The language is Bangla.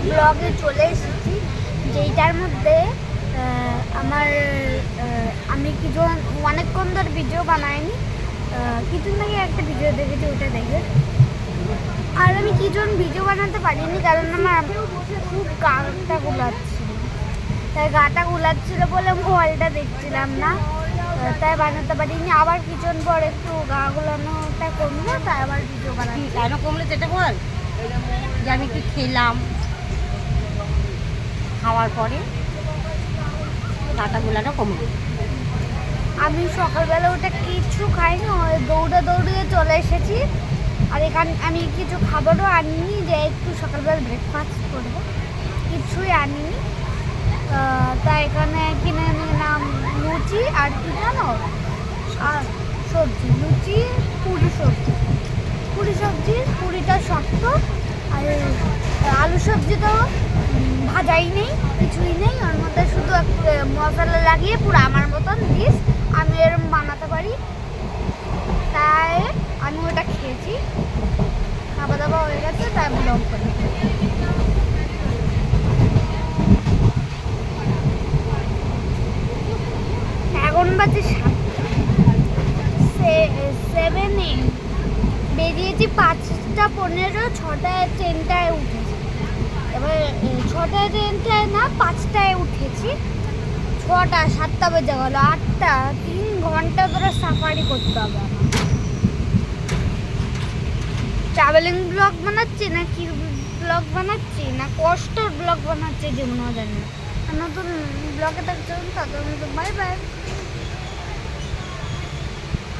ব্লগে চলে এসেছি, যেইটার মধ্যে আমি কিছু অনেকক্ষণ ধরে ভিডিও বানাইনি, কিছুদিন আগে একটা ভিডিও দেখেছি, ওটা দেখে। আর আমি কিছুদিন ভিডিও বানাতে পারিনি কারণ আমার খুব গাটা গুলাচ্ছিল, তাই গাটা গুলাচ্ছিল বলে মোবাইলটা দেখছিলাম না, তাই বানাতে পারিনি। আবার কিছুদিন পর একটু গা গুলানোটা কমলো, তাই আবার ভিডিও বানাচ্ছি। কেন কমলে যেটা বল, যে আমি একটু খেলাম, খাওয়ার পরে গাটা গোলানো কমলো। আমি সকালবেলা ওটা কিছু খাইনি, দৌড়িয়ে চলে এসেছি। আর এখানে আমি কিছু খাবারও আনিনি, যে একটু সকালবেলা ব্রেকফাস্ট করবো, কিছুই আনিনি। তাই এখানে কিনে নিলাম লুচি আর কি জানো, আর সবজি, লুচি পুরি সবজি, পুরিটা শক্ত, আর আলু সবজি তো ভাজাই নেই, কিছুই নেই, ওর মধ্যে শুধু মশলা লাগিয়ে পুরো আমার মতন ডিশ আমি এরকম বানাতে পারি, তাই আমি ওটা খেয়েছি। খাওয়া দাওয়া হয়ে গেছে, তাই ব্লগ করি। এখন বাজে 7 বেরিয়েছি 5:15, 6টায় ট্রেনটায় উঠেছি। এবার 6টায় ট্রেনটায় না, 5টায় উঠেছি, 6টা 7টা বেজে গেল, 8টা, 3 ঘন্টা ধরে সাফারি করতে হবে আমার। ট্রাভেলিং ব্লগ বানাচ্ছি না কি ব্লগ বানাচ্ছি না কষ্টর ব্লগ বানাচ্ছি, যেমন জানি না। নতুন ব্লগে থাকছেন, তাদের মতো বাই বাই।